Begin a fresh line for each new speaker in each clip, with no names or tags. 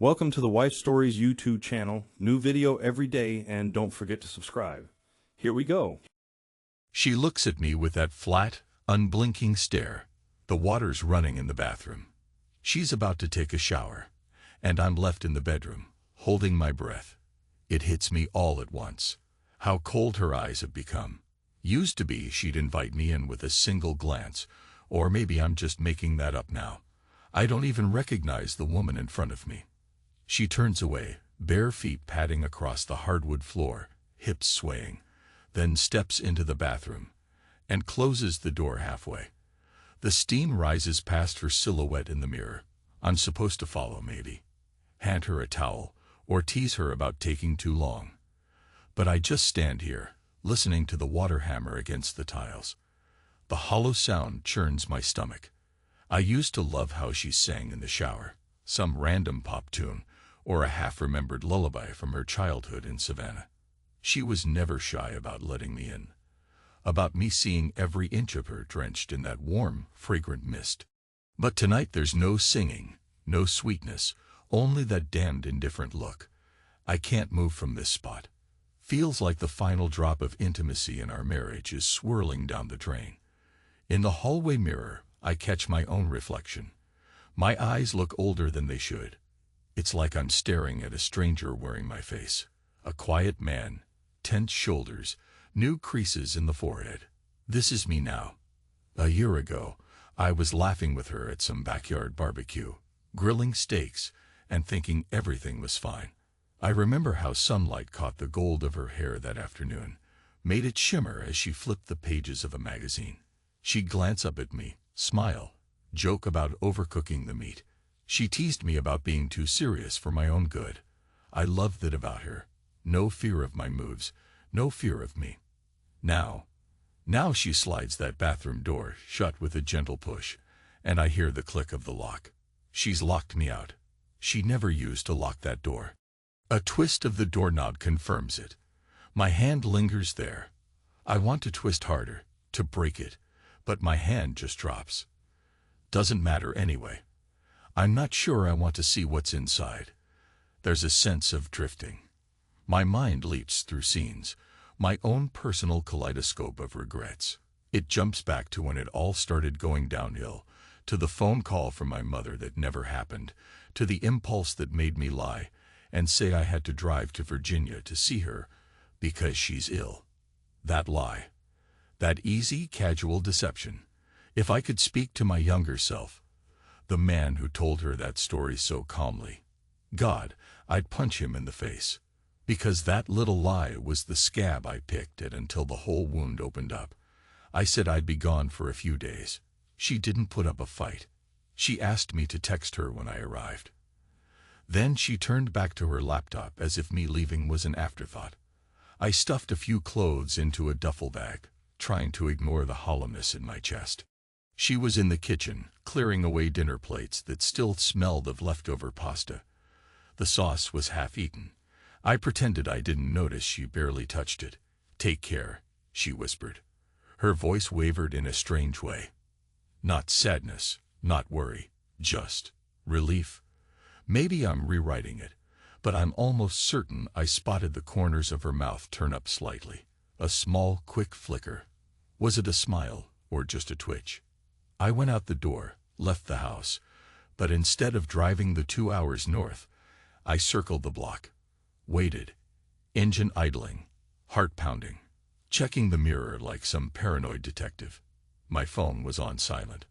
Welcome to the Wife Stories YouTube channel. New video every day, and don't forget to subscribe. Here we go.
She looks at me with that flat, unblinking stare. The water's running in the bathroom. She's about to take a shower, and I'm left in the bedroom, holding my breath. It hits me all at once. How cold her eyes have become. Used to be she'd invite me in with a single glance, or maybe I'm just making that up now. I don't even recognize the woman in front of me. She turns away, bare feet padding across the hardwood floor, hips swaying, then steps into the bathroom and closes the door halfway. The steam rises past her silhouette in the mirror. I'm supposed to follow, maybe. Hand her a towel, or tease her about taking too long. But I just stand here, listening to the water hammer against the tiles. The hollow sound churns my stomach. I used to love how she sang in the shower, some random pop tune, or a half-remembered lullaby from her childhood in Savannah. She was never shy about letting me in, about me seeing every inch of her drenched in that warm, fragrant mist. But tonight there's no singing, no sweetness, only that damned indifferent look. I can't move from this spot. Feels like the final drop of intimacy in our marriage is swirling down the drain. In the hallway mirror, I catch my own reflection. My eyes look older than they should. It's like I'm staring at a stranger wearing my face. A quiet man, tense shoulders, new creases in the forehead. This is me now. A year ago, I was laughing with her at some backyard barbecue, grilling steaks, and thinking everything was fine. I remember how sunlight caught the gold of her hair that afternoon, made it shimmer as she flipped the pages of a magazine. She'd glance up at me, smile, joke about overcooking the meat. She teased me about being too serious for my own good. I loved it about her. No fear of my moves, no fear of me. Now she slides that bathroom door shut with a gentle push, and I hear the click of the lock. She's locked me out. She never used to lock that door. A twist of the doorknob confirms it. My hand lingers there. I want to twist harder, to break it, but my hand just drops. Doesn't matter anyway. I'm not sure I want to see what's inside. There's a sense of drifting. My mind leaps through scenes, my own personal kaleidoscope of regrets. It jumps back to when it all started going downhill, to the phone call from my mother that never happened, to the impulse that made me lie and say I had to drive to Virginia to see her because she's ill. That lie. That easy, casual deception. If I could speak to my younger self, the man who told her that story so calmly, God, I'd punch him in the face. Because that little lie was the scab I picked at until the whole wound opened up. I said I'd be gone for a few days. She didn't put up a fight. She asked me to text her when I arrived. Then she turned back to her laptop as if me leaving was an afterthought. I stuffed a few clothes into a duffel bag, trying to ignore the hollowness in my chest. She was in the kitchen, clearing away dinner plates that still smelled of leftover pasta. The sauce was half-eaten. I pretended I didn't notice she barely touched it. Take care, she whispered. Her voice wavered in a strange way. Not sadness, not worry, just relief. Maybe I'm rewriting it, but I'm almost certain I spotted the corners of her mouth turn up slightly. A small, quick flicker. Was it a smile or just a twitch? I went out the door, left the house, but instead of driving the 2 hours north, I circled the block. Waited, engine idling, heart pounding, checking the mirror like some paranoid detective. My phone was on silent.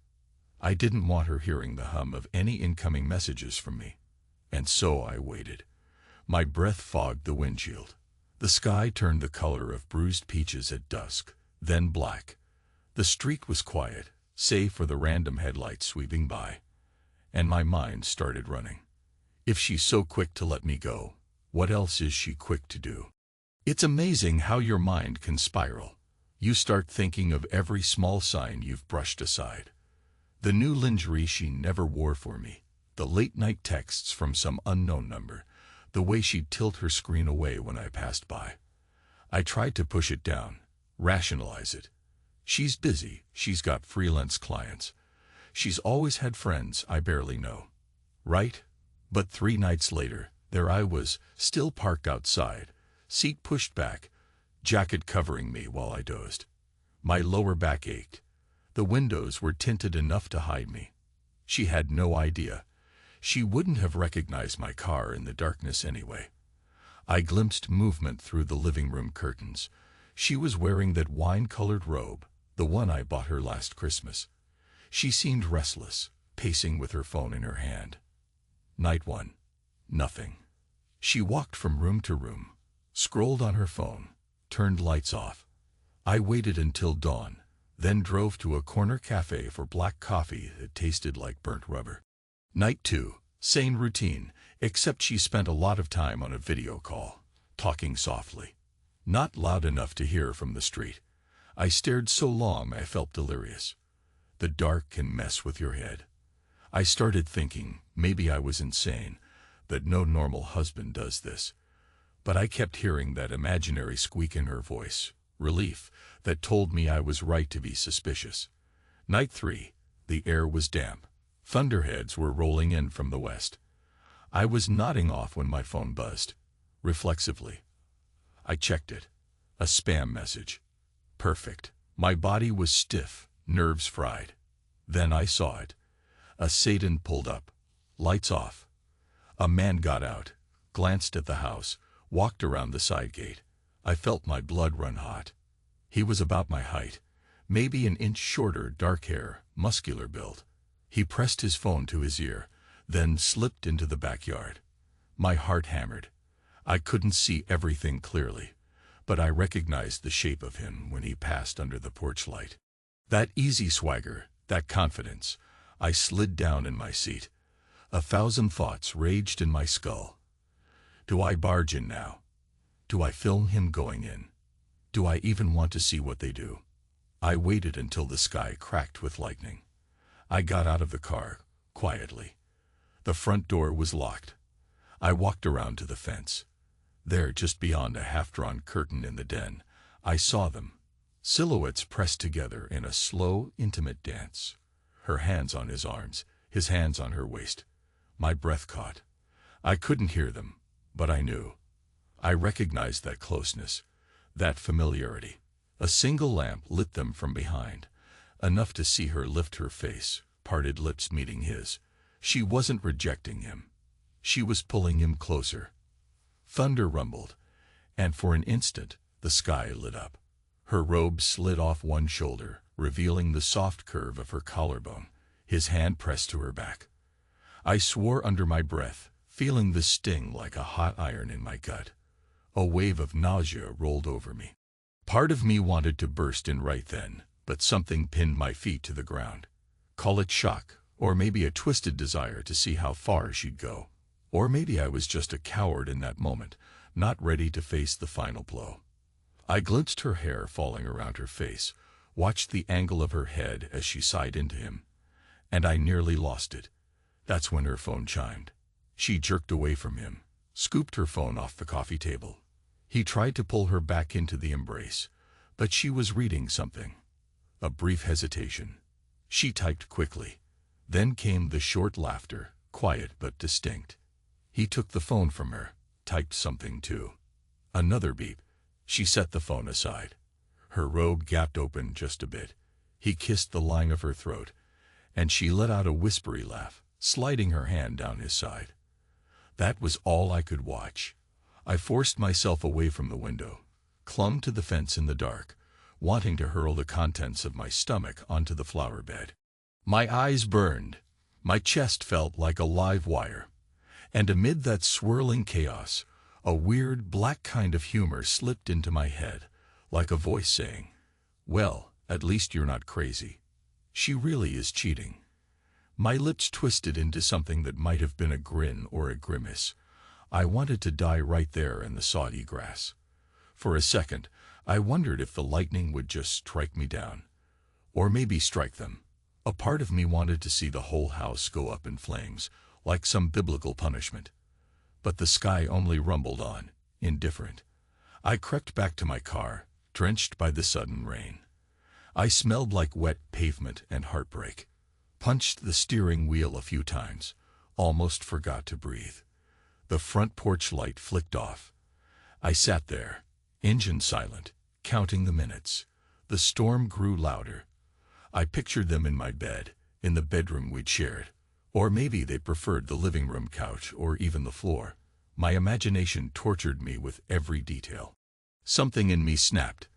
I didn't want her hearing the hum of any incoming messages from me. And so I waited. My breath fogged the windshield. The sky turned the color of bruised peaches at dusk, then black. The street was quiet, save for the random headlights sweeping by. And my mind started running. If she's so quick to let me go, what else is she quick to do? It's amazing how your mind can spiral. You start thinking of every small sign you've brushed aside. The new lingerie she never wore for me, the late-night texts from some unknown number, the way she'd tilt her screen away when I passed by. I tried to push it down, rationalize it. She's busy, she's got freelance clients. She's always had friends I barely know. Right? But 3 nights later, there I was, still parked outside, seat pushed back, jacket covering me while I dozed. My lower back ached. The windows were tinted enough to hide me. She had no idea. She wouldn't have recognized my car in the darkness anyway. I glimpsed movement through the living room curtains. She was wearing that wine-colored robe, the one I bought her last Christmas. She seemed restless, pacing with her phone in her hand. Night 1. Nothing. She walked from room to room, scrolled on her phone, turned lights off. I waited until dawn, then drove to a corner cafe for black coffee that tasted like burnt rubber. Night 2. Same routine, except she spent a lot of time on a video call, talking softly. Not loud enough to hear from the street. I stared so long I felt delirious. The dark can mess with your head. I started thinking maybe I was insane, that no normal husband does this. But I kept hearing that imaginary squeak in her voice, relief, that told me I was right to be suspicious. Night 3. The air was damp. Thunderheads were rolling in from the west. I was nodding off when my phone buzzed. Reflexively, I checked it. A spam message. Perfect. My body was stiff, nerves fried. Then I saw it. A Satan pulled up. Lights off. A man got out, glanced at the house, walked around the side gate. I felt my blood run hot. He was about my height, maybe an inch shorter, dark hair, muscular build. He pressed his phone to his ear, then slipped into the backyard. My heart hammered. I couldn't see everything clearly, but I recognized the shape of him when he passed under the porch light. That easy swagger, that confidence. I slid down in my seat. 1,000 thoughts raged in my skull. Do I barge in now? Do I film him going in? Do I even want to see what they do? I waited until the sky cracked with lightning. I got out of the car, quietly. The front door was locked. I walked around to the fence. There, just beyond a half-drawn curtain in the den, I saw them, silhouettes pressed together in a slow, intimate dance. Her hands on his arms, his hands on her waist. My breath caught. I couldn't hear them, but I knew. I recognized that closeness, that familiarity. A single lamp lit them from behind, enough to see her lift her face, parted lips meeting his. She wasn't rejecting him. She was pulling him closer. Thunder rumbled, and for an instant the sky lit up. Her robe slid off one shoulder, revealing the soft curve of her collarbone. His hand pressed to her back. I swore under my breath, feeling the sting like a hot iron in my gut. A wave of nausea rolled over me. Part of me wanted to burst in right then, but something pinned my feet to the ground. Call it shock, or maybe a twisted desire to see how far she'd go. Or maybe I was just a coward in that moment, not ready to face the final blow. I glimpsed her hair falling around her face, watched the angle of her head as she sighed into him, and I nearly lost it. That's when her phone chimed. She jerked away from him, scooped her phone off the coffee table. He tried to pull her back into the embrace, but she was reading something. A brief hesitation. She typed quickly. Then came the short laughter, quiet but distinct. He took the phone from her, typed something too. Another beep. She set the phone aside. Her robe gapped open just a bit. He kissed the line of her throat, and she let out a whispery laugh, sliding her hand down his side. That was all I could watch. I forced myself away from the window, clung to the fence in the dark, wanting to hurl the contents of my stomach onto the flower bed. My eyes burned. My chest felt like a live wire. And amid that swirling chaos, a weird, black kind of humor slipped into my head, like a voice saying, "Well, at least you're not crazy. She really is cheating." My lips twisted into something that might have been a grin or a grimace. I wanted to die right there in the soddy grass. For a second, I wondered if the lightning would just strike me down. Or maybe strike them. A part of me wanted to see the whole house go up in flames, like some biblical punishment. But the sky only rumbled on, indifferent. I crept back to my car, drenched by the sudden rain. I smelled like wet pavement and heartbreak. Punched the steering wheel a few times, almost forgot to breathe. The front porch light flicked off. I sat there, engine silent, counting the minutes. The storm grew louder. I pictured them in my bed, in the bedroom we'd shared. Or maybe they preferred the living room couch or even the floor. My imagination tortured me with every detail. Something in me snapped.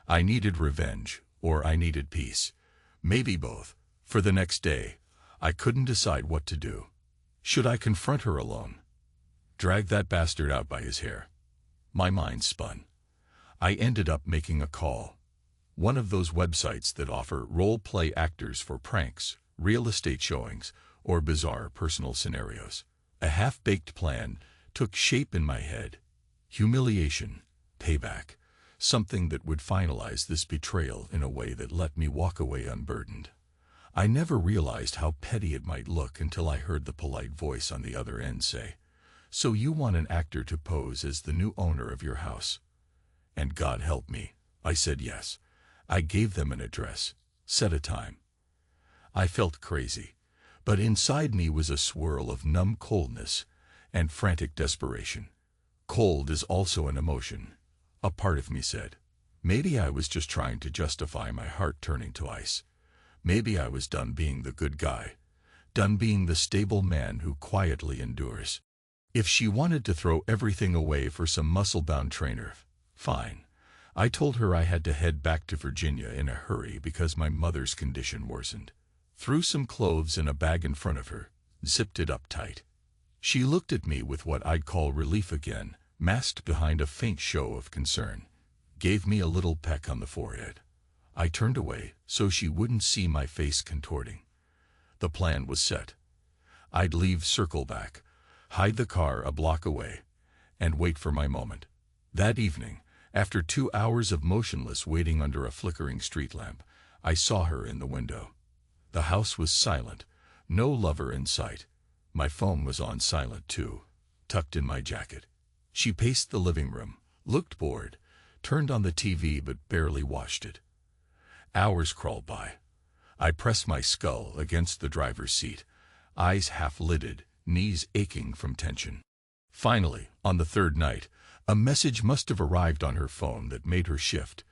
I needed revenge, or I needed peace. Maybe both. For the next day, I couldn't decide what to do. Should I confront her alone? Drag that bastard out by his hair? My mind spun. I ended up making a call. One of those websites that offer role-play actors for pranks, real estate showings, or bizarre personal scenarios. A half-baked plan took shape in my head. Humiliation, payback, something that would finalize this betrayal in a way that let me walk away unburdened. I never realized how petty it might look until I heard the polite voice on the other end say, "So you want an actor to pose as the new owner of your house?" And God help me, I said yes. I gave them an address, set a time. I felt crazy, but inside me was a swirl of numb coldness and frantic desperation. Cold is also an emotion, a part of me said. Maybe I was just trying to justify my heart turning to ice. Maybe I was done being the good guy, done being the stable man who quietly endures. If she wanted to throw everything away for some muscle-bound trainer, fine. I told her I had to head back to Virginia in a hurry because my mother's condition worsened. Threw some clothes in a bag in front of her, zipped it up tight. She looked at me with what I'd call relief again, masked behind a faint show of concern. Gave me a little peck on the forehead. I turned away so she wouldn't see my face contorting. The plan was set. I'd leave, circle back, hide the car a block away, and wait for my moment. That evening, after 2 hours of motionless waiting under a flickering street lamp, I saw her in the window. The house was silent, no lover in sight. My phone was on silent too, tucked in my jacket. She paced the living room, looked bored, turned on the TV but barely watched it. Hours crawled by. I pressed my skull against the driver's seat, eyes half-lidded, knees aching from tension. Finally, on the third night, a message must have arrived on her phone that made her shift,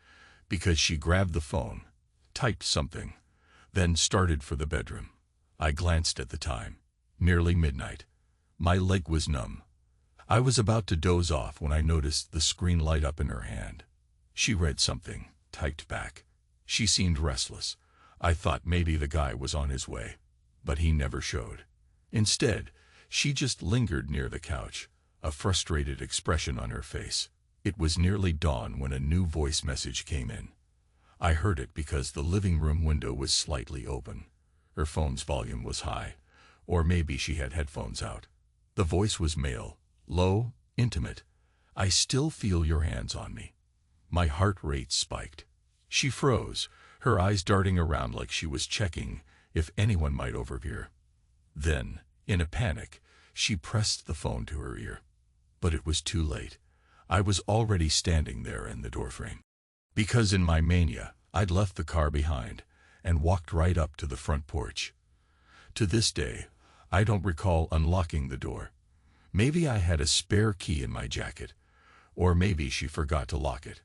because she grabbed the phone, typed something, then started for the bedroom. I glanced at the time. Nearly midnight. My leg was numb. I was about to doze off when I noticed the screen light up in her hand. She read something, typed back. She seemed restless. I thought maybe the guy was on his way, but he never showed. Instead, she just lingered near the couch, a frustrated expression on her face. It was nearly dawn when a new voice message came in. I heard it because the living room window was slightly open. Her phone's volume was high, or maybe she had headphones out. The voice was male, low, intimate. "I still feel your hands on me." My heart rate spiked. She froze, her eyes darting around like she was checking if anyone might overhear. Then, in a panic, she pressed the phone to her ear. But it was too late. I was already standing there in the doorframe. Because in my mania, I'd left the car behind and walked right up to the front porch. To this day, I don't recall unlocking the door. Maybe I had a spare key in my jacket, or maybe she forgot to lock it.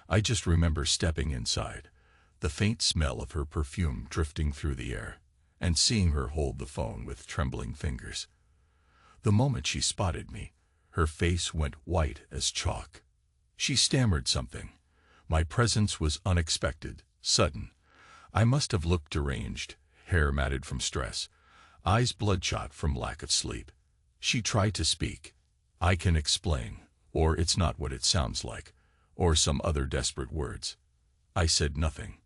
I just remember stepping inside, the faint smell of her perfume drifting through the air, and seeing her hold the phone with trembling fingers. The moment she spotted me, her face went white as chalk. She stammered something. My presence was unexpected, sudden. I must have looked deranged, hair matted from stress, eyes bloodshot from lack of sleep. She tried to speak. "I can explain," or "It's not what it sounds like," or some other desperate words. I said nothing.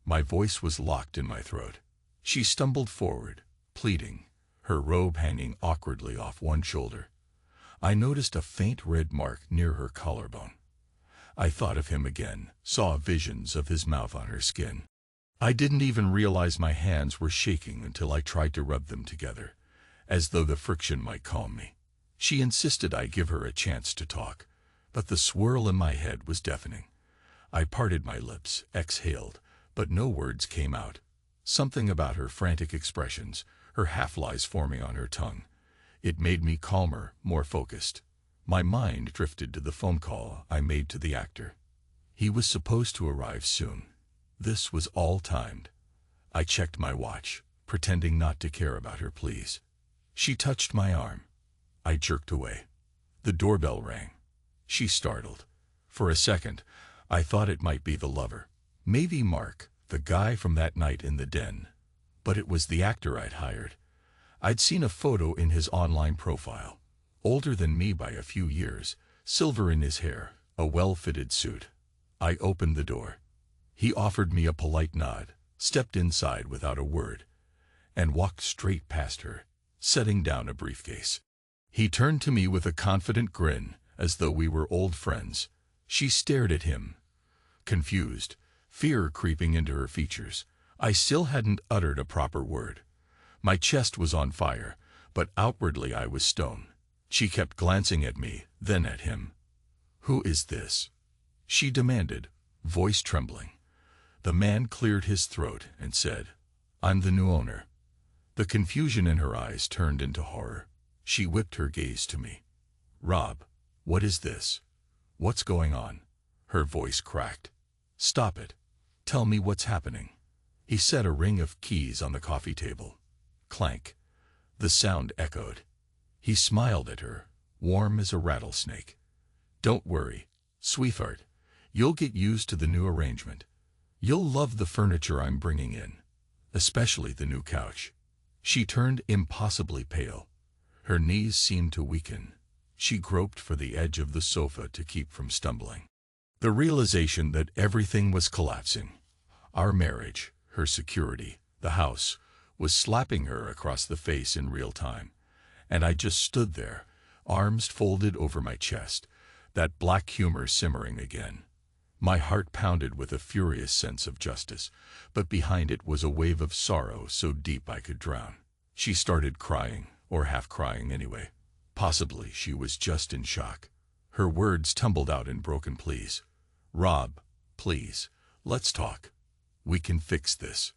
My voice was locked in my throat. She stumbled forward, pleading, her robe hanging awkwardly off one shoulder. I noticed a faint red mark near her collarbone. I thought of him again, saw visions of his mouth on her skin. I didn't even realize my hands were shaking until I tried to rub them together, as though the friction might calm me. She insisted I give her a chance to talk, but the swirl in my head was deafening. I parted my lips, exhaled, but no words came out. Something about her frantic expressions, her half-lies forming on her tongue. It made me calmer, more focused. My mind drifted to the phone call I made to the actor. He was supposed to arrive soon. This was all timed. I checked my watch, pretending not to care about her pleas. She touched my arm. I jerked away. The doorbell rang. She startled. For a second, I thought it might be the lover. Maybe Mark, the guy from that night in the den. But it was the actor I'd hired. I'd seen a photo in his online profile. Older than me by a few years, silver in his hair, a well-fitted suit. I opened the door. He offered me a polite nod, stepped inside without a word, and walked straight past her, setting down a briefcase. He turned to me with a confident grin, as though we were old friends. She stared at him, confused, fear creeping into her features. I still hadn't uttered a proper word. My chest was on fire, but outwardly I was stone. She kept glancing at me, then at him. "Who is this?" she demanded, voice trembling. The man cleared his throat and said, "I'm the new owner." The confusion in her eyes turned into horror. She whipped her gaze to me. "Rob, what is this? What's going on?" Her voice cracked. "Stop it. Tell me what's happening." He set a ring of keys on the coffee table. Clank. The sound echoed. He smiled at her, warm as a rattlesnake. "Don't worry, sweetheart. You'll get used to the new arrangement. You'll love the furniture I'm bringing in, especially the new couch." She turned impossibly pale. Her knees seemed to weaken. She groped for the edge of the sofa to keep from stumbling. The realization that everything was collapsing, our marriage, her security, the house, was slapping her across the face in real time. And I just stood there, arms folded over my chest, that black humor simmering again. My heart pounded with a furious sense of justice, but behind it was a wave of sorrow so deep I could drown. She started crying, or half crying anyway. Possibly she was just in shock. Her words tumbled out in broken pleas. "Rob, please, let's talk. We can fix this."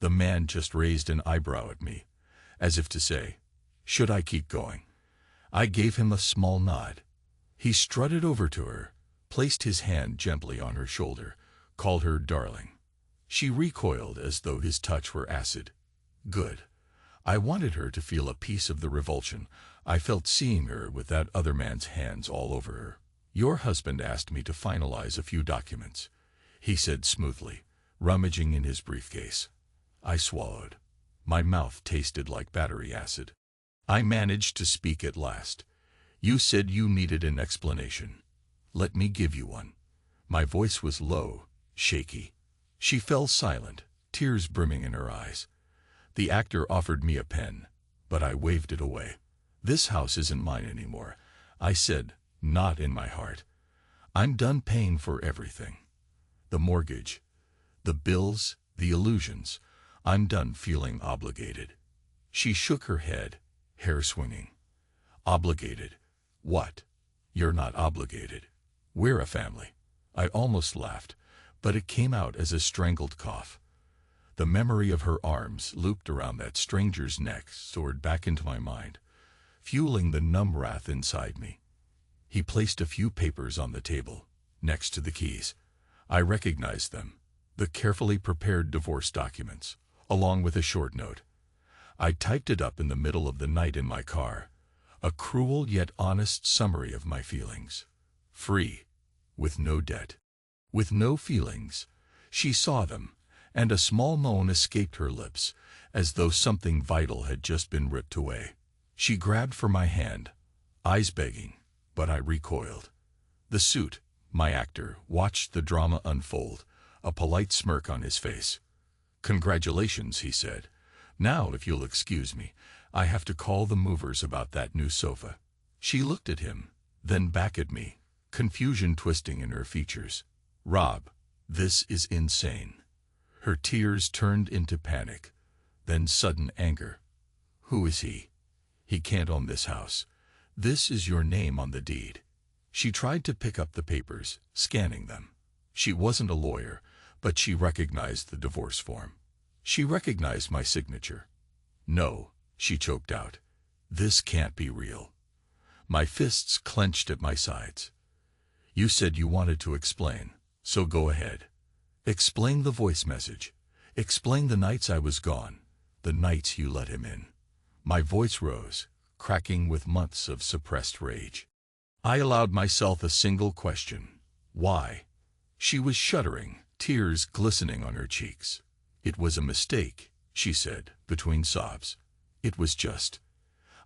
The man just raised an eyebrow at me, as if to say, should I keep going? I gave him a small nod. He strutted over to her, placed his hand gently on her shoulder, called her darling. She recoiled as though his touch were acid. Good. I wanted her to feel a piece of the revulsion I felt seeing her with that other man's hands all over her. "Your husband asked me to finalize a few documents," he said smoothly, rummaging in his briefcase. I swallowed. My mouth tasted like battery acid. I managed to speak at last. "You said you needed an explanation. Let me give you one." My voice was low, shaky. She fell silent, tears brimming in her eyes. The actor offered me a pen, but I waved it away. "This house isn't mine anymore," I said, not in my heart. "I'm done paying for everything. The mortgage, the bills, the illusions. I'm done feeling obligated." She shook her head, hair swinging. "Obligated? What? You're not obligated. We're a family." I almost laughed, but it came out as a strangled cough. The memory of her arms looped around that stranger's neck soared back into my mind, fueling the numb wrath inside me. He placed a few papers on the table, next to the keys. I recognized them, the carefully prepared divorce documents, along with a short note. I typed it up in the middle of the night in my car, a cruel yet honest summary of my feelings. Free, with no debt, with no feelings. She saw them, and a small moan escaped her lips, as though something vital had just been ripped away. She grabbed for my hand, eyes begging, but I recoiled. The suit, my actor, watched the drama unfold, a polite smirk on his face. "Congratulations," he said. "Now, if you'll excuse me, I have to call the movers about that new sofa." She looked at him, then back at me, confusion twisting in her features. "Rob, this is insane." Her tears turned into panic, then sudden anger. "Who is he? He can't own this house. This is your name on the deed." She tried to pick up the papers, scanning them. She wasn't a lawyer, but she recognized the divorce form. She recognized my signature. "No," she choked out. This can't be real. My fists clenched at my sides. You said you wanted to explain, so go ahead. Explain the voice message. Explain the nights I was gone, the nights you let him in. My voice rose, cracking with months of suppressed rage. I allowed myself a single question. Why? She was shuddering, tears glistening on her cheeks. It was a mistake, she said, between sobs. It was just.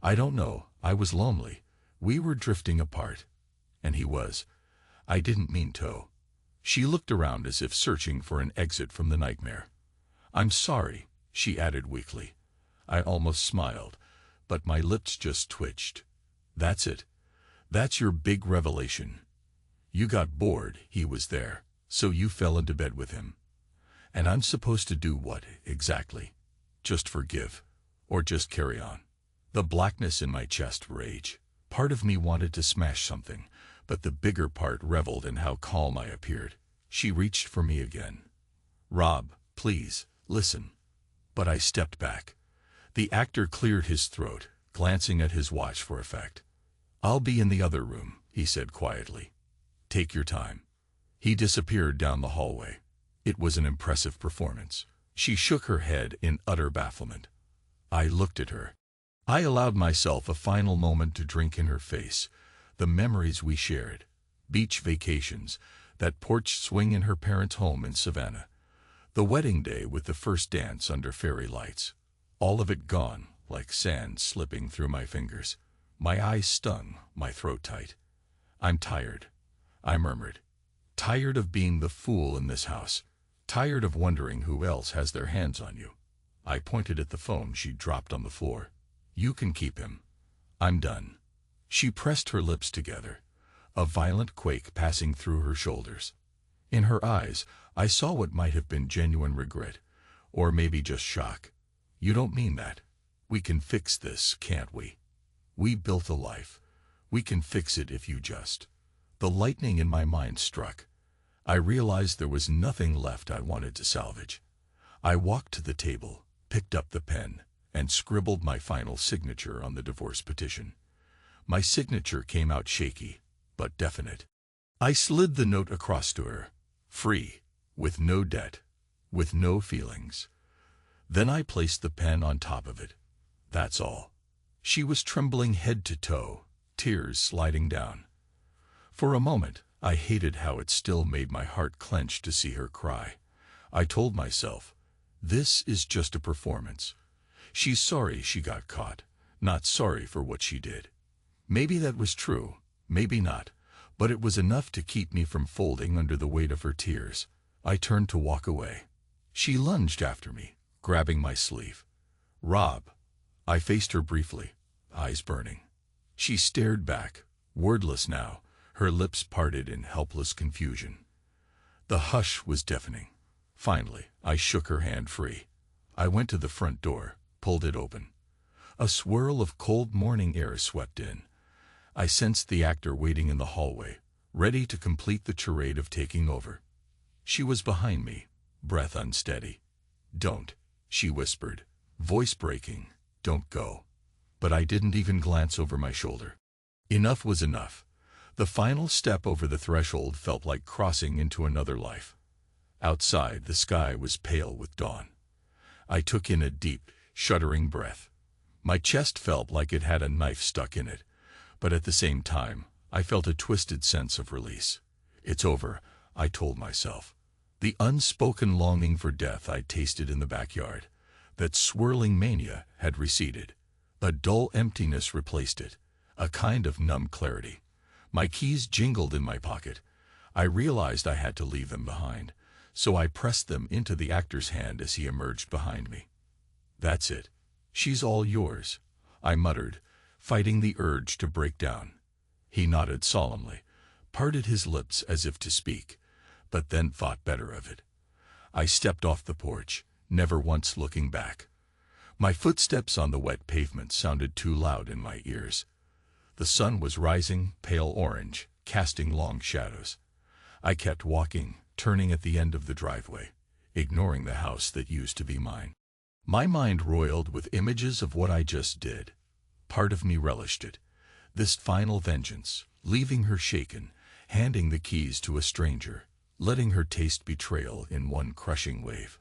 I don't know, I was lonely. We were drifting apart. And he was. I didn't mean to. She looked around as if searching for an exit from the nightmare. I'm sorry, she added weakly. I almost smiled, but my lips just twitched. That's it. That's your big revelation. You got bored, he was there, so you fell into bed with him. And I'm supposed to do what, exactly? Just forgive? Or just carry on? The blackness in my chest raged. Part of me wanted to smash something, but the bigger part reveled in how calm I appeared. She reached for me again. Rob, please, listen. But I stepped back. The actor cleared his throat, glancing at his watch for effect. I'll be in the other room, he said quietly. Take your time. He disappeared down the hallway. It was an impressive performance. She shook her head in utter bafflement. I looked at her. I allowed myself a final moment to drink in her face. The memories we shared. Beach vacations, that porch swing in her parents' home in Savannah. The wedding day with the first dance under fairy lights. All of it gone, like sand slipping through my fingers. My eyes stung, my throat tight. I'm tired, I murmured. Tired of being the fool in this house. Tired of wondering who else has their hands on you. I pointed at the phone she dropped on the floor. You can keep him. I'm done. She pressed her lips together, a violent quake passing through her shoulders. In her eyes, I saw what might have been genuine regret, or maybe just shock. You don't mean that. We can fix this, can't we? We built a life. We can fix it if you just. The lightning in my mind struck. I realized there was nothing left I wanted to salvage. I walked to the table, picked up the pen, and scribbled my final signature on the divorce petition. My signature came out shaky, but definite. I slid the note across to her, free, with no debt, with no feelings. Then I placed the pen on top of it. That's all. She was trembling head to toe, tears sliding down. For a moment, I hated how it still made my heart clench to see her cry. I told myself, this is just a performance. She's sorry she got caught, not sorry for what she did. Maybe that was true, maybe not, but it was enough to keep me from folding under the weight of her tears. I turned to walk away. She lunged after me, grabbing my sleeve. Rob. I faced her briefly, eyes burning. She stared back, wordless now, her lips parted in helpless confusion. The hush was deafening. Finally, I shook her hand free. I went to the front door, pulled it open. A swirl of cold morning air swept in. I sensed the actor waiting in the hallway, ready to complete the charade of taking over. She was behind me, breath unsteady. Don't, she whispered, voice breaking, don't go. But I didn't even glance over my shoulder. Enough was enough. The final step over the threshold felt like crossing into another life. Outside, the sky was pale with dawn. I took in a deep, shuddering breath. My chest felt like it had a knife stuck in it, but at the same time, I felt a twisted sense of release. It's over, I told myself. The unspoken longing for death I'd tasted in the backyard, that swirling mania, had receded. A dull emptiness replaced it, a kind of numb clarity. My keys jingled in my pocket. I realized I had to leave them behind, so I pressed them into the actor's hand as he emerged behind me. That's it. She's all yours, I muttered, fighting the urge to break down. He nodded solemnly, parted his lips as if to speak, but then thought better of it. I stepped off the porch, never once looking back. My footsteps on the wet pavement sounded too loud in my ears. The sun was rising, pale orange, casting long shadows. I kept walking, turning at the end of the driveway, ignoring the house that used to be mine. My mind roiled with images of what I just did. part of me relished it. This final vengeance, leaving her shaken, handing the keys to a stranger, letting her taste betrayal in one crushing wave.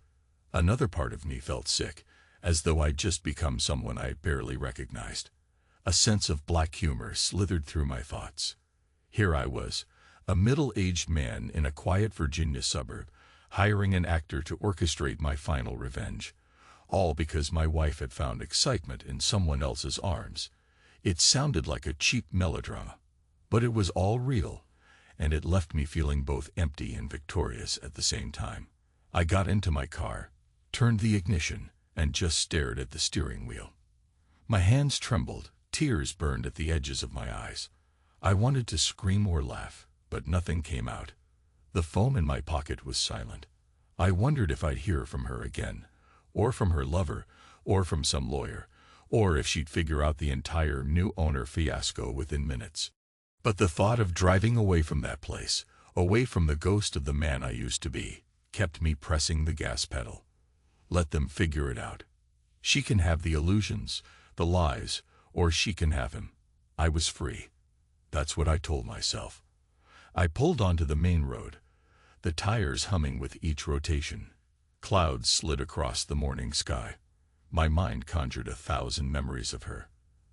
Another part of me felt sick, as though I'd just become someone I barely recognized. A sense of black humor slithered through my thoughts. Here I was, a middle-aged man in a quiet Virginia suburb, hiring an actor to orchestrate my final revenge, all because my wife had found excitement in someone else's arms. It sounded like a cheap melodrama, but it was all real, and it left me feeling both empty and victorious at the same time. I got into my car, turned the ignition, and just stared at the steering wheel. My hands trembled, tears burned at the edges of my eyes. I wanted to scream or laugh, but nothing came out. The phone in my pocket was silent. I wondered if I'd hear from her again, or from her lover, or from some lawyer, or if she'd figure out the entire new owner fiasco within minutes. But the thought of driving away from that place, away from the ghost of the man I used to be, kept me pressing the gas pedal. Let them figure it out. She can have the illusions, the lies, or she can have him. I was free. That's what I told myself. I pulled onto the main road, the tires humming with each rotation. Clouds slid across the morning sky. My mind conjured 1,000 memories of her.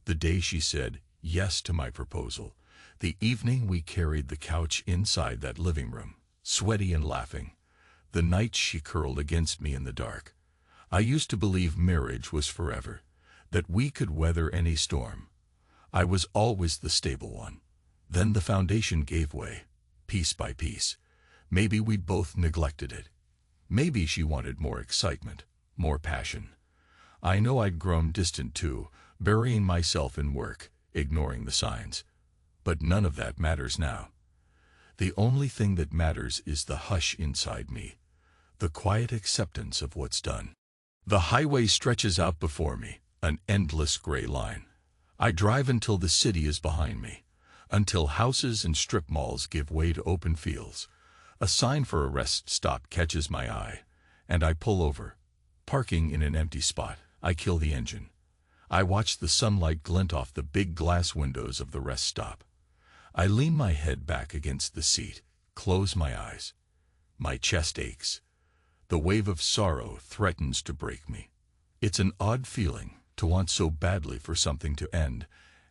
The day she said yes to my proposal. The evening we carried the couch inside that living room, sweaty and laughing. The night she curled against me in the dark. I used to believe marriage was forever, that we could weather any storm. I was always the stable one. Then the foundation gave way, piece by piece. Maybe we'd both neglected it. Maybe she wanted more excitement, more passion. I know I'd grown distant too, burying myself in work, ignoring the signs. But none of that matters now. The only thing that matters is the hush inside me, the quiet acceptance of what's done. The highway stretches out before me, an endless gray line. I drive until the city is behind me, until houses and strip malls give way to open fields. A sign for a rest stop catches my eye, and I pull over. Parking in an empty spot, I kill the engine. I watch the sunlight glint off the big glass windows of the rest stop. I lean my head back against the seat, close my eyes. My chest aches. The wave of sorrow threatens to break me. It's an odd feeling to want so badly for something to end,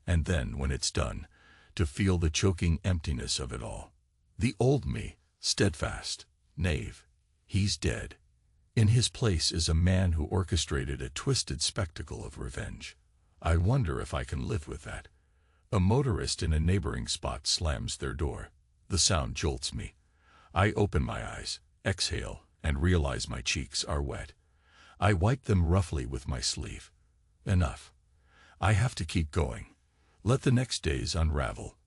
and then, when it's done, to feel the choking emptiness of it all. The old me, steadfast, knave, he's dead. In his place is a man who orchestrated a twisted spectacle of revenge. I wonder if I can live with that. A motorist in a neighboring spot slams their door. The sound jolts me. I open my eyes, exhale, and realize my cheeks are wet. I wipe them roughly with my sleeve. Enough. I have to keep going. Let the next days unravel.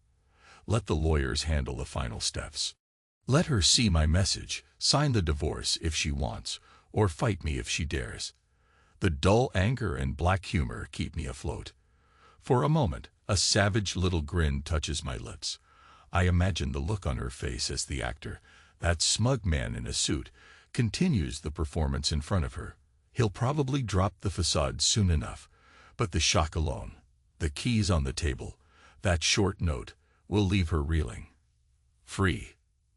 Let the lawyers handle the final steps. Let her see my message, sign the divorce if she wants, or fight me if she dares. The dull anger and black humor keep me afloat. For a moment, a savage little grin touches my lips. I imagine the look on her face as the actor, that smug man in a suit, continues the performance in front of her. He'll probably drop the facade soon enough, but the shock alone, the keys on the table, that short note, will leave her reeling. Free,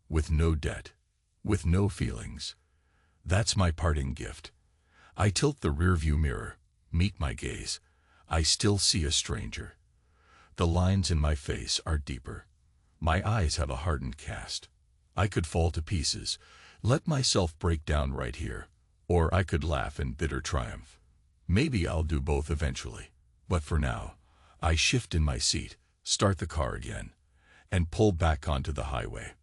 with no debt, with no feelings. That's my parting gift. I tilt the rearview mirror, meet my gaze. I still see a stranger. The lines in my face are deeper. My eyes have a hardened cast. I could fall to pieces, let myself break down right here, or I could laugh in bitter triumph. Maybe I'll do both eventually, but for now, I shift in my seat, start the car again, and pull back onto the highway.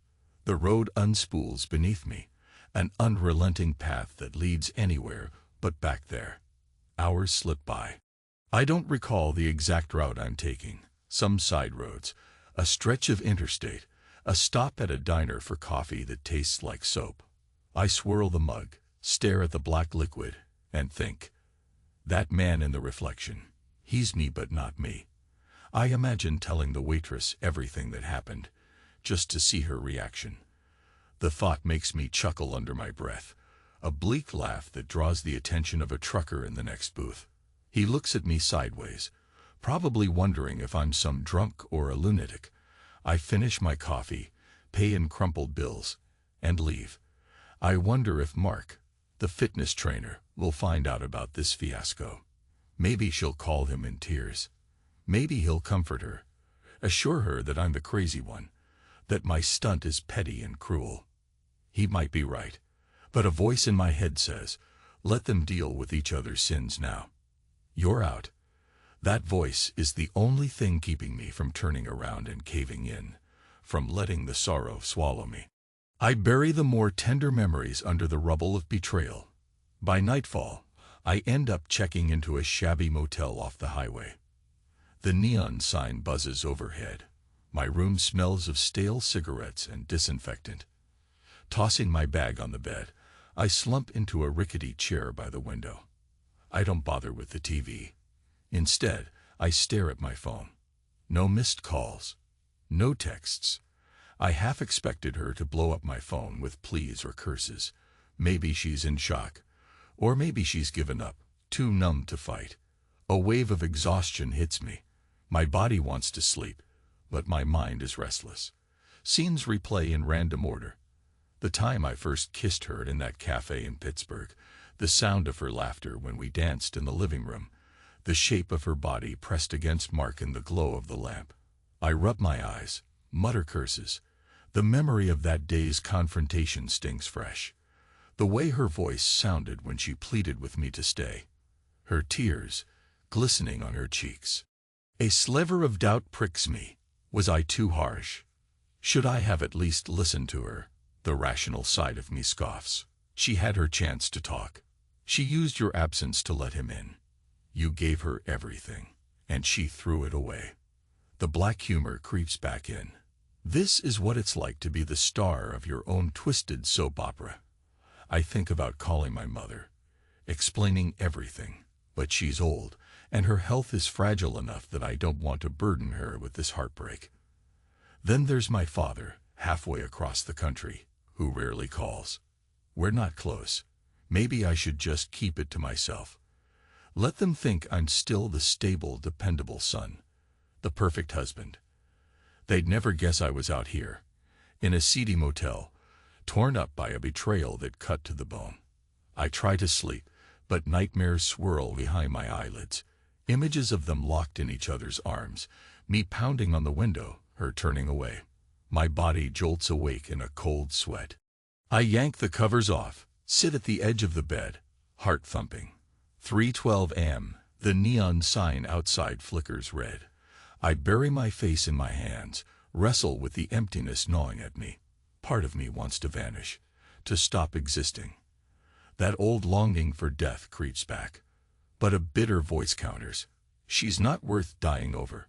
The road unspools beneath me, an unrelenting path that leads anywhere but back there. Hours slip by. I don't recall the exact route I'm taking. Some side roads, a stretch of interstate, a stop at a diner for coffee that tastes like soap. I swirl the mug, stare at the black liquid, and think, that man in the reflection, he's me but not me. I imagine telling the waitress everything that happened, just to see her reaction. The thought makes me chuckle under my breath, a bleak laugh that draws the attention of a trucker in the next booth. He looks at me sideways, probably wondering if I'm some drunk or a lunatic. I finish my coffee, pay in crumpled bills, and leave. I wonder if Mark, the fitness trainer, will find out about this fiasco. Maybe she'll call him in tears. Maybe he'll comfort her, assure her that I'm the crazy one, that my stunt is petty and cruel. He might be right, but a voice in my head says, let them deal with each other's sins now. You're out. That voice is the only thing keeping me from turning around and caving in, from letting the sorrow swallow me. I bury the more tender memories under the rubble of betrayal. By nightfall, I end up checking into a shabby motel off the highway. The neon sign buzzes overhead. My room smells of stale cigarettes and disinfectant. Tossing my bag on the bed, I slump into a rickety chair by the window. I don't bother with the TV. Instead, I stare at my phone. No missed calls. No texts. I half expected her to blow up my phone with pleas or curses. Maybe she's in shock. Or maybe she's given up, too numb to fight. A wave of exhaustion hits me. My body wants to sleep, but my mind is restless. Scenes replay in random order. The time I first kissed her in that cafe in Pittsburgh, the sound of her laughter when we danced in the living room, the shape of her body pressed against Mark in the glow of the lamp. I rub my eyes, mutter curses. The memory of that day's confrontation stings fresh. The way her voice sounded when she pleaded with me to stay. Her tears, glistening on her cheeks. A sliver of doubt pricks me. Was I too harsh? Should I have at least listened to her? The rational side of me scoffs. She had her chance to talk. She used your absence to let him in. You gave her everything, and she threw it away. The black humor creeps back in. This is what it's like to be the star of your own twisted soap opera. I think about calling my mother, explaining everything, but she's old, and her health is fragile enough that I don't want to burden her with this heartbreak. Then there's my father, halfway across the country, who rarely calls. We're not close. Maybe I should just keep it to myself. Let them think I'm still the stable, dependable son, the perfect husband. They'd never guess I was out here, in a seedy motel, torn up by a betrayal that cut to the bone. I try to sleep, but nightmares swirl behind my eyelids, images of them locked in each other's arms, me pounding on the window, her turning away. My body jolts awake in a cold sweat. I yank the covers off, sit at the edge of the bed, heart thumping. 3:12 a.m., the neon sign outside flickers red. I bury my face in my hands, wrestle with the emptiness gnawing at me. Part of me wants to vanish, to stop existing. That old longing for death creeps back. But a bitter voice counters. She's not worth dying over.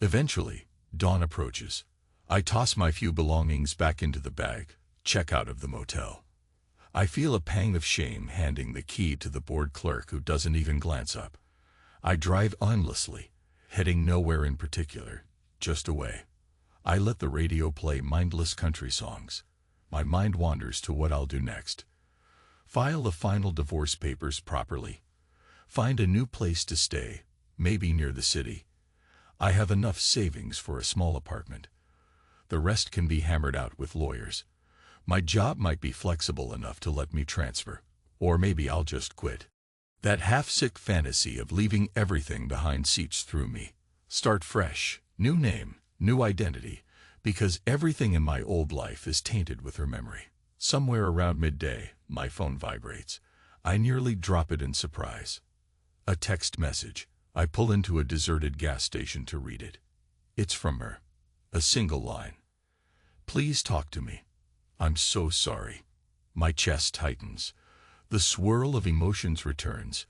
Eventually, dawn approaches. I toss my few belongings back into the bag, check out of the motel. I feel a pang of shame handing the key to the bored clerk who doesn't even glance up. I drive aimlessly, heading nowhere in particular, just away. I let the radio play mindless country songs. My mind wanders to what I'll do next. File the final divorce papers properly. Find a new place to stay, maybe near the city. I have enough savings for a small apartment. The rest can be hammered out with lawyers. My job might be flexible enough to let me transfer, or maybe I'll just quit. That half-sick fantasy of leaving everything behind seeps through me. Start fresh, new name, new identity, because everything in my old life is tainted with her memory. Somewhere around midday, my phone vibrates. I nearly drop it in surprise. A text message. I pull into a deserted gas station to read it. It's from her. A single line. Please talk to me. I'm so sorry. My chest tightens. The swirl of emotions returns.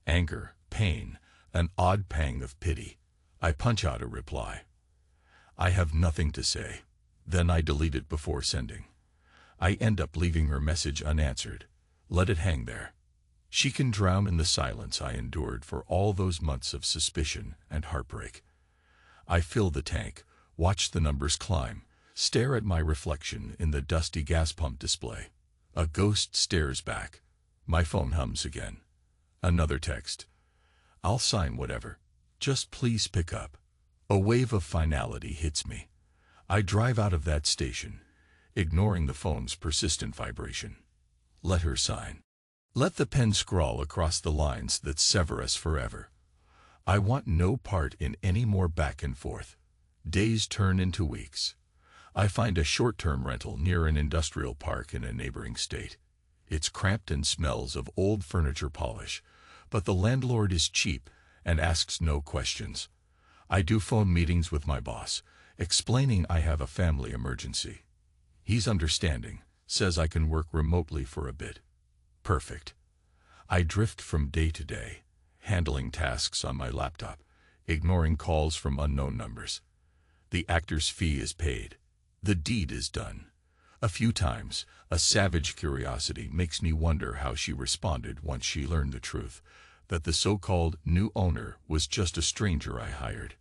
Anger, pain, an odd pang of pity. I punch out a reply. I have nothing to say. Then I delete it before sending. I end up leaving her message unanswered. Let it hang there. She can drown in the silence I endured for all those months of suspicion and heartbreak. I fill the tank, watch the numbers climb, stare at my reflection in the dusty gas pump display. A ghost stares back. My phone hums again. Another text. I'll sign whatever. Just please pick up. A wave of finality hits me. I drive out of that station, ignoring the phone's persistent vibration. Let her sign. Let the pen scrawl across the lines that sever us forever. I want no part in any more back and forth. Days turn into weeks. I find a short-term rental near an industrial park in a neighboring state. It's cramped and smells of old furniture polish, but the landlord is cheap and asks no questions. I do phone meetings with my boss, explaining I have a family emergency. He's understanding, says I can work remotely for a bit. Perfect. I drift from day to day, handling tasks on my laptop, ignoring calls from unknown numbers. The actor's fee is paid. The deed is done. A few times, a savage curiosity makes me wonder how she responded once she learned the truth, that the so-called new owner was just a stranger I hired.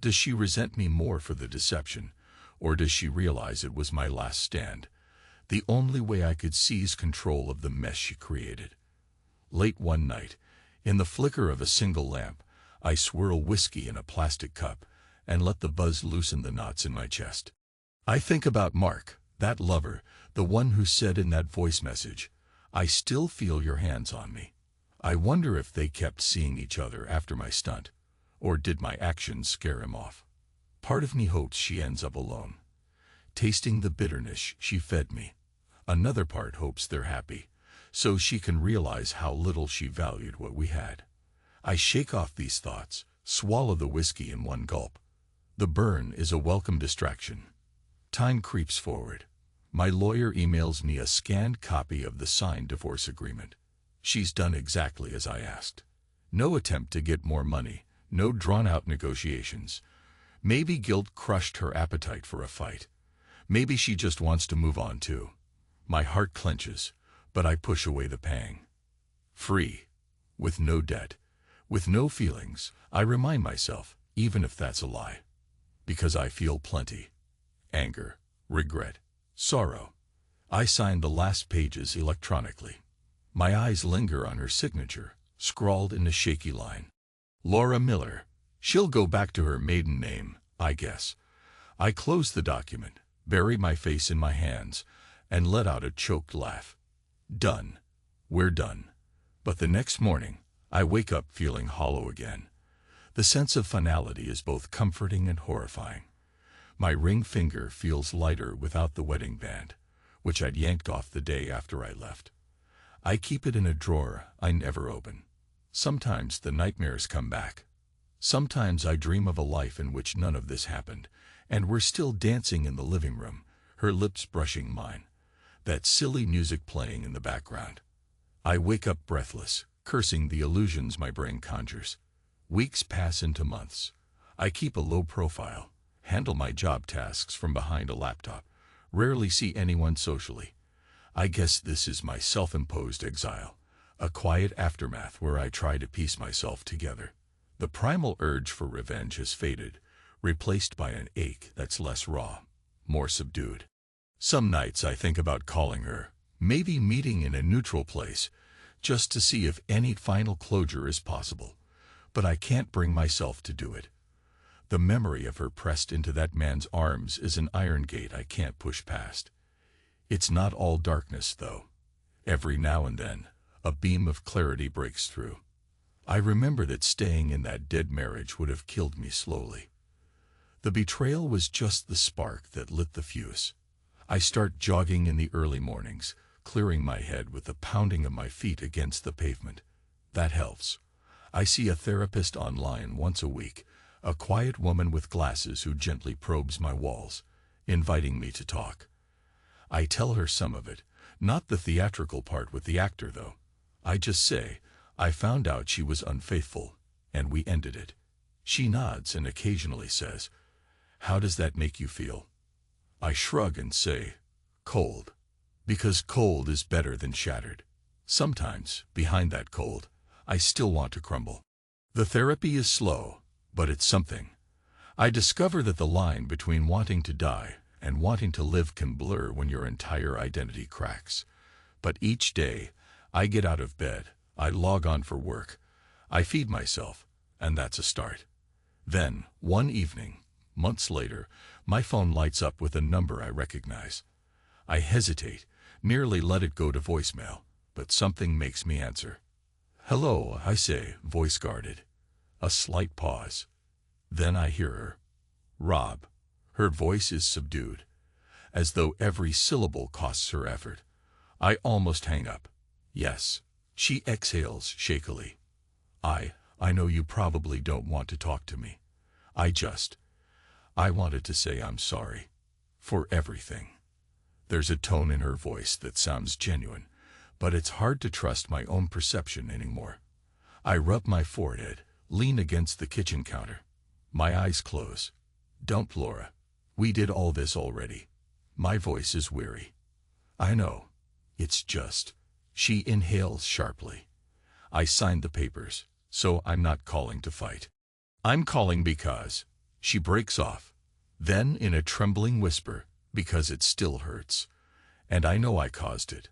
Does she resent me more for the deception, or does she realize it was my last stand, the only way I could seize control of the mess she created? Late one night, in the flicker of a single lamp, I swirl whiskey in a plastic cup and let the buzz loosen the knots in my chest. I think about Mark, that lover, the one who said in that voice message, "I still feel your hands on me." I wonder if they kept seeing each other after my stunt, or did my actions scare him off? Part of me hopes she ends up alone, tasting the bitterness she fed me. Another part hopes they're happy, so she can realize how little she valued what we had. I shake off these thoughts, swallow the whiskey in one gulp. The burn is a welcome distraction. Time creeps forward. My lawyer emails me a scanned copy of the signed divorce agreement. She's done exactly as I asked. No attempt to get more money, no drawn-out negotiations. Maybe guilt crushed her appetite for a fight. Maybe she just wants to move on too. My heart clenches, but I push away the pang. Free, with no debt, with no feelings, I remind myself, even if that's a lie. Because I feel plenty. Anger, regret, sorrow. I signed the last pages electronically. My eyes linger on her signature, scrawled in a shaky line. Laura Miller. She'll go back to her maiden name, I guess. I close the document, bury my face in my hands, and let out a choked laugh. Done. We're done. But the next morning, I wake up feeling hollow again. The sense of finality is both comforting and horrifying. My ring finger feels lighter without the wedding band, which I'd yanked off the day after I left. I keep it in a drawer I never open. Sometimes the nightmares come back. Sometimes I dream of a life in which none of this happened, and we're still dancing in the living room, her lips brushing mine, that silly music playing in the background. I wake up breathless, cursing the illusions my brain conjures. Weeks pass into months. I keep a low profile, handle my job tasks from behind a laptop, rarely see anyone socially. I guess this is my self-imposed exile, a quiet aftermath where I try to piece myself together. The primal urge for revenge has faded, replaced by an ache that's less raw, more subdued. Some nights I think about calling her, maybe meeting in a neutral place, just to see if any final closure is possible. But I can't bring myself to do it. The memory of her pressed into that man's arms is an iron gate I can't push past. It's not all darkness, though. Every now and then, a beam of clarity breaks through. I remember that staying in that dead marriage would have killed me slowly. The betrayal was just the spark that lit the fuse. I start jogging in the early mornings, clearing my head with the pounding of my feet against the pavement. That helps. I see a therapist online once a week, a quiet woman with glasses who gently probes my walls, inviting me to talk. I tell her some of it, not the theatrical part with the actor though. I just say, I found out she was unfaithful, and we ended it. She nods and occasionally says, "How does that make you feel?" I shrug and say, "Cold." Because cold is better than shattered. Sometimes, behind that cold, I still want to crumble. The therapy is slow, but it's something. I discover that the line between wanting to die and wanting to live can blur when your entire identity cracks. But each day, I get out of bed, I log on for work, I feed myself, and that's a start. Then, one evening, months later, my phone lights up with a number I recognize. I hesitate, nearly let it go to voicemail, but something makes me answer. "Hello," I say, voice guarded. A slight pause. Then I hear her. "Rob." Her voice is subdued, as though every syllable costs her effort. I almost hang up. "Yes." She exhales shakily. I know you probably don't want to talk to me. I wanted to say I'm sorry. For everything." There's a tone in her voice that sounds genuine, but it's hard to trust my own perception anymore. I rub my forehead, lean against the kitchen counter. My eyes close. "Don't, Laura. We did all this already." My voice is weary. "I know. It's just..." She inhales sharply. "I signed the papers, so I'm not calling to fight. I'm calling because..." She breaks off. Then, in a trembling whisper, "Because it still hurts. And I know I caused it.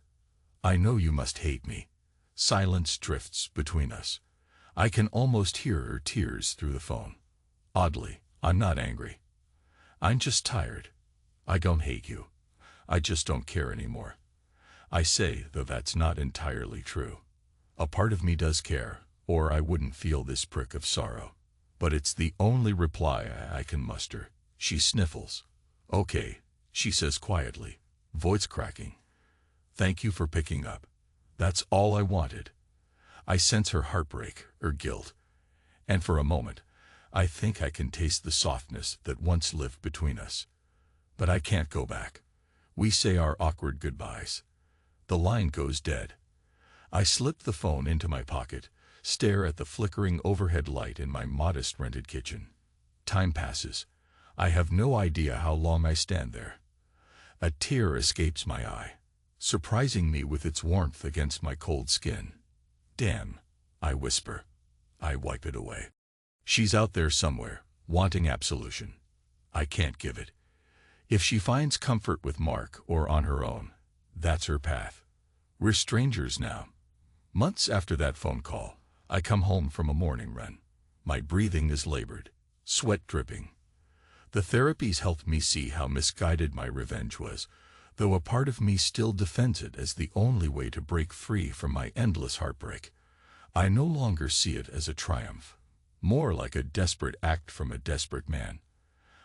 I know you must hate me." Silence drifts between us. I can almost hear her tears through the phone. Oddly, I'm not angry. I'm just tired. "I don't hate you. I just don't care anymore." I say, though that's not entirely true. A part of me does care, or I wouldn't feel this prick of sorrow. But it's the only reply I can muster. She sniffles. "Okay," she says quietly, voice cracking. "Thank you for picking up. That's all I wanted." I sense her heartbreak, her guilt, and for a moment, I think I can taste the softness that once lived between us. But I can't go back. We say our awkward goodbyes. The line goes dead. I slip the phone into my pocket, stare at the flickering overhead light in my modest rented kitchen. Time passes. I have no idea how long I stand there. A tear escapes my eye, surprising me with its warmth against my cold skin. "Damn," I whisper. I wipe it away. She's out there somewhere, wanting absolution. I can't give it. If she finds comfort with Mark or on her own, that's her path. We're strangers now. Months after that phone call, I come home from a morning run. My breathing is labored, sweat dripping. The therapies helped me see how misguided my revenge was, though a part of me still defends it as the only way to break free from my endless heartbreak. I no longer see it as a triumph, more like a desperate act from a desperate man.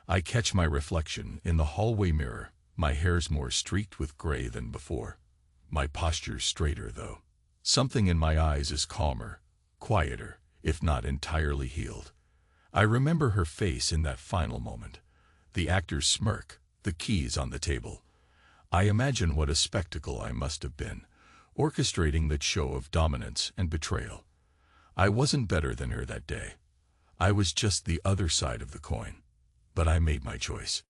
I catch my reflection in the hallway mirror. My hair's more streaked with gray than before. My posture's straighter, though. Something in my eyes is calmer, quieter, if not entirely healed. I remember her face in that final moment. The actor's smirk, the keys on the table. I imagine what a spectacle I must have been, orchestrating that show of dominance and betrayal. I wasn't better than her that day. I was just the other side of the coin. But I made my choice.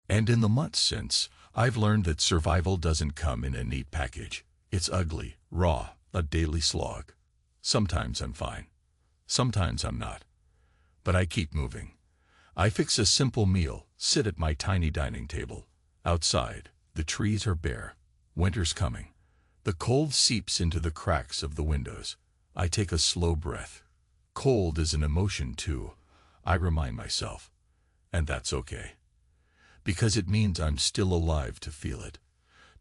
And in the months since, I've learned that survival doesn't come in a neat package. It's ugly, raw, a daily slog. Sometimes I'm fine. Sometimes I'm not. But I keep moving. I fix a simple meal, sit at my tiny dining table. Outside, the trees are bare. Winter's coming. The cold seeps into the cracks of the windows. I take a slow breath. Cold is an emotion too, I remind myself. And that's okay. Because it means I'm still alive to feel it.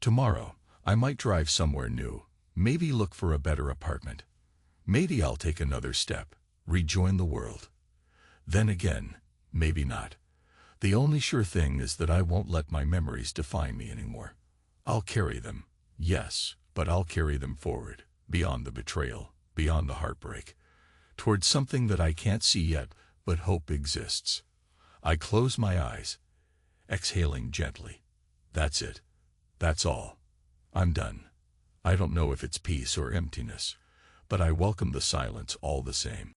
Tomorrow, I might drive somewhere new, maybe look for a better apartment. Maybe I'll take another step, rejoin the world. Then again, maybe not. The only sure thing is that I won't let my memories define me anymore. I'll carry them, yes, but I'll carry them forward, beyond the betrayal, beyond the heartbreak, towards something that I can't see yet, but hope exists. I close my eyes, exhaling gently. That's it. That's all. I'm done. I don't know if it's peace or emptiness, but I welcome the silence all the same.